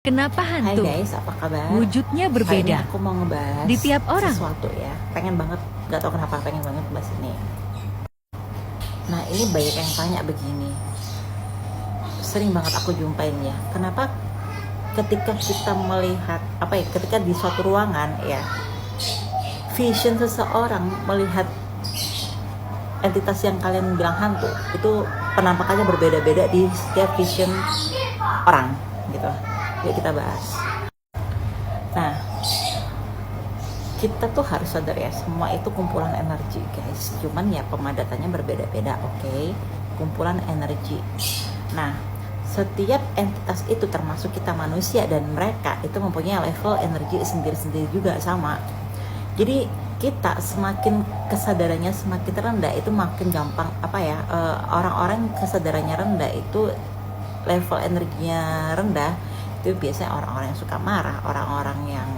Kenapa Hai hantu? guys, apa kabar? Wujudnya Hari ini berbeda aku mau ngebahas di tiap orang. sesuatu ya. Pengen banget, gak tau kenapa pengen banget bahas ini. Nah, ini banyak yang tanya begini. Sering banget aku jumpain ya. Kenapa ketika kita melihat ketika di suatu ruangan ya, vision seseorang melihat entitas yang kalian bilang hantu itu penampakannya berbeda-beda di setiap vision orang gitu. Yuk kita bahas. Nah, kita tuh harus sadar ya, semua itu kumpulan energi guys. Cuman ya pemadatannya berbeda-beda, oke? Kumpulan energi. Nah, setiap entitas itu termasuk kita manusia dan mereka itu mempunyai level energi sendiri-sendiri juga sama. Jadi kita semakin kesadarannya semakin rendah itu makin gampang orang-orang kesadarannya rendah itu level energinya rendah itu biasanya orang-orang yang suka marah, orang-orang yang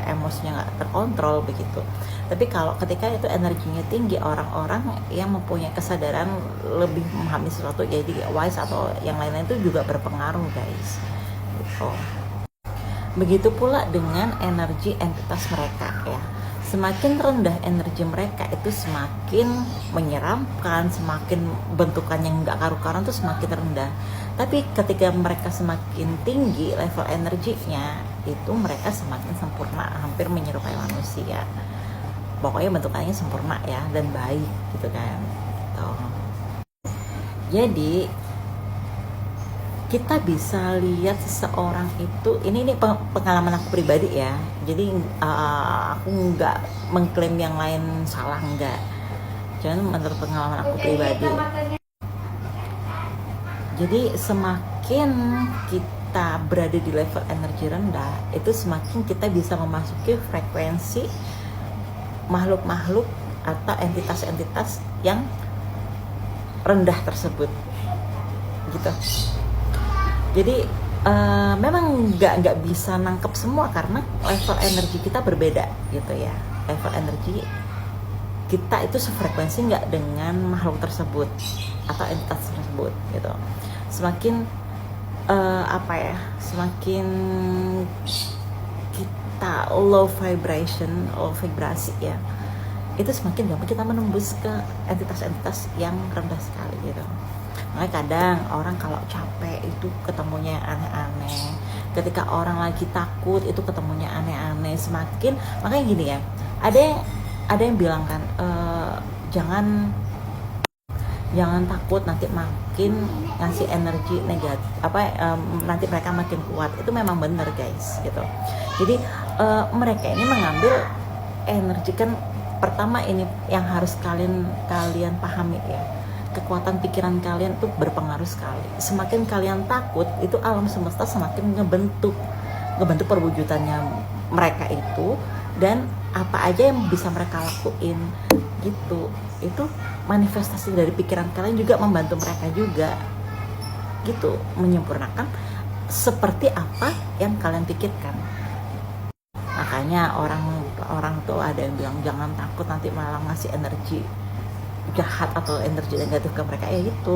emosinya nggak terkontrol begitu. Tapi kalau ketika itu energinya tinggi, orang-orang yang mempunyai kesadaran lebih memahami sesuatu, jadi wise atau yang lain-lain itu juga berpengaruh guys gitu. Begitu pula dengan energi entitas mereka ya. Semakin rendah energi mereka itu semakin menyeramkan, semakin bentukan yang nggak karu-karuan tuh semakin rendah. Tapi ketika mereka semakin tinggi level energinya, itu mereka semakin sempurna, hampir menyerupai manusia. Pokoknya bentukannya sempurna ya dan baik gitu kan. Gitu. Jadi kita bisa lihat seseorang itu, ini pengalaman aku pribadi ya, jadi aku nggak mengklaim yang lain salah, enggak, jangan menurut pengalaman aku pribadi. Jadi semakin kita berada di level energi rendah, itu semakin kita bisa memasuki frekuensi makhluk-makhluk atau entitas-entitas yang rendah tersebut gitu. Jadi memang nggak bisa nangkep semua karena level energi kita berbeda gitu ya. Level energi kita itu sefrekuensi nggak dengan makhluk tersebut atau entitas tersebut gitu. Semakin semakin kita low vibrasi ya, itu semakin gampang kita menembus ke entitas-entitas yang rendah sekali gitu. Makanya kadang orang kalau capek itu ketemunya aneh-aneh, ketika orang lagi takut itu ketemunya aneh-aneh. Makanya gini ya, ada yang bilang kan, jangan takut, nanti makin ngasih energi negatif, nanti mereka makin kuat. Itu memang benar guys gitu. Jadi mereka ini mengambil energi, kan pertama ini yang harus kalian pahami ya, kekuatan pikiran kalian tuh berpengaruh sekali. Semakin kalian takut, itu alam semesta semakin ngebentuk perwujudannya mereka itu, dan apa aja yang bisa mereka lakuin gitu. Itu manifestasi dari pikiran kalian juga membantu mereka juga gitu, menyempurnakan seperti apa yang kalian pikirkan. Makanya orang tuh ada yang bilang jangan takut, nanti malah ngasih energi jahat atau energi negatif ke mereka, ya itu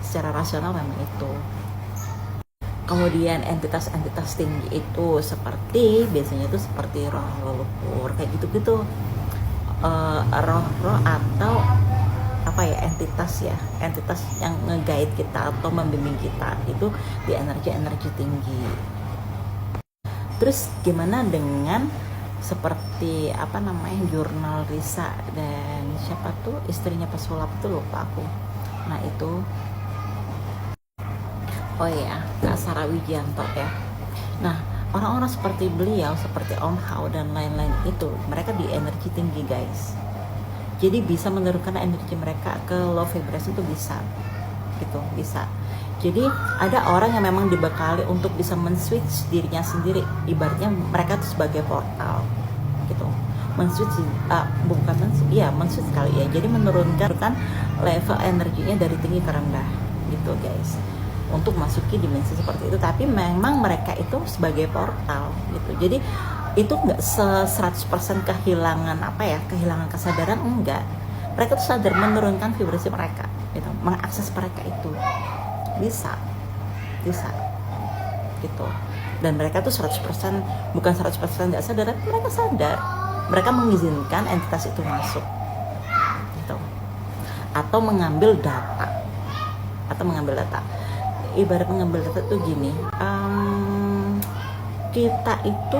secara rasional memang itu. Kemudian entitas-entitas tinggi itu biasanya itu seperti roh leluhur kayak gitu-gitu, roh-roh atau entitas yang nge-guide kita atau membimbing kita itu di energi tinggi. Terus gimana dengan seperti jurnal Risa dan siapa tuh istrinya pesulap tuh, lupa aku. Nah itu, oh ya, Kak Sarah Wijianto ya. Nah orang-orang seperti beliau, seperti Om Hao dan lain-lain itu, mereka di energi tinggi guys. Jadi bisa menurunkan energi mereka ke low vibration tuh bisa gitu, bisa. Jadi ada orang yang memang dibekali untuk bisa men-switch dirinya sendiri, ibaratnya mereka tuh sebagai portal gitu, men-switch men-switch kali ya. Jadi menurunkan level energinya dari tinggi ke rendah gitu guys, untuk masuki dimensi seperti itu. Tapi memang mereka itu sebagai portal gitu. Jadi itu nggak 100% kehilangan kehilangan kesadaran, enggak. Mereka tuh sadar menurunkan vibrasi mereka gitu, mengakses mereka itu bisa gitu. Dan mereka tuh 100%, bukan 100% nggak sadar, tapi mereka sadar, mereka mengizinkan entitas itu masuk gitu. Atau mengambil data, ibarat mengambil data tuh gini, kita itu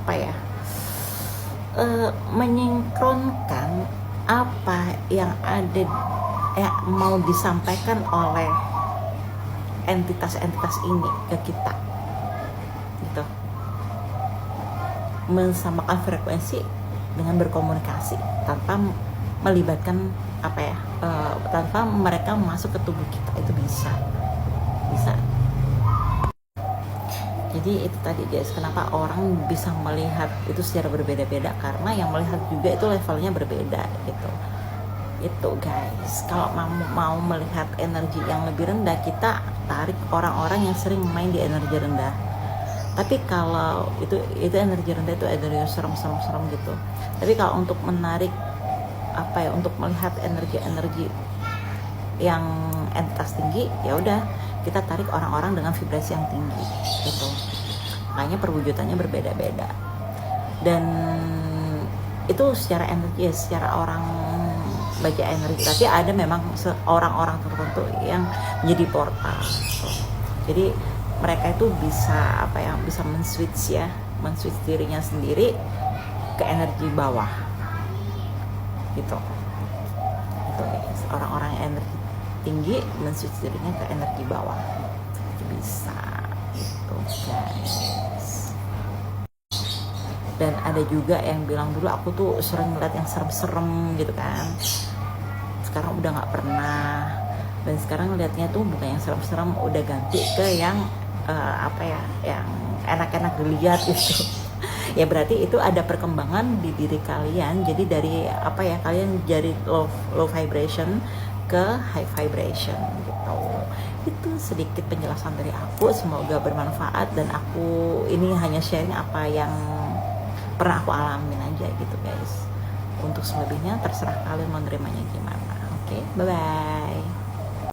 apa ya, menyinkronkan apa yang ada, mau disampaikan oleh entitas-entitas ini ke kita gitu, mensamakan frekuensi dengan berkomunikasi tanpa melibatkan apa ya, tanpa mereka masuk ke tubuh kita, itu bisa. Jadi itu tadi guys, kenapa orang bisa melihat itu secara berbeda-beda, karena yang melihat juga itu levelnya berbeda gitu. Itu guys, kalau mau melihat energi yang lebih rendah, kita tarik orang-orang yang sering main di energi rendah. Tapi kalau itu energi rendah itu energi serem gitu. Tapi kalau untuk menarik apa ya, untuk melihat energi yang entitas tinggi, ya udah kita tarik orang-orang dengan vibrasi yang tinggi gitu. Makanya perwujudannya berbeda-beda. Dan itu secara energi, secara orang baca energi. Tapi ada memang orang-orang tertentu yang menjadi portal gitu. Jadi mereka itu bisa apa ya, bisa men-switch dirinya sendiri ke energi bawah gitu. Itu guys, orang-orang yang energi tinggi men-switch dirinya ke energi bawah, itu bisa gitu guys. Dan ada juga yang bilang, dulu aku tuh sering ngeliat yang serem-serem gitu kan, sekarang udah nggak pernah. Dan sekarang liatnya tuh bukan yang serem-serem, udah ganti ke yang apa ya, yang enak-enak dilihat gitu. Ya berarti itu ada perkembangan di diri kalian. Jadi dari apa ya, kalian jadi low vibration ke high vibration gitu. Itu sedikit penjelasan dari aku, semoga bermanfaat. Dan aku ini hanya sharing apa yang pernah aku alamin aja gitu guys. Untuk selebihnya terserah kalian mau nerimanya gimana. Oke, bye bye.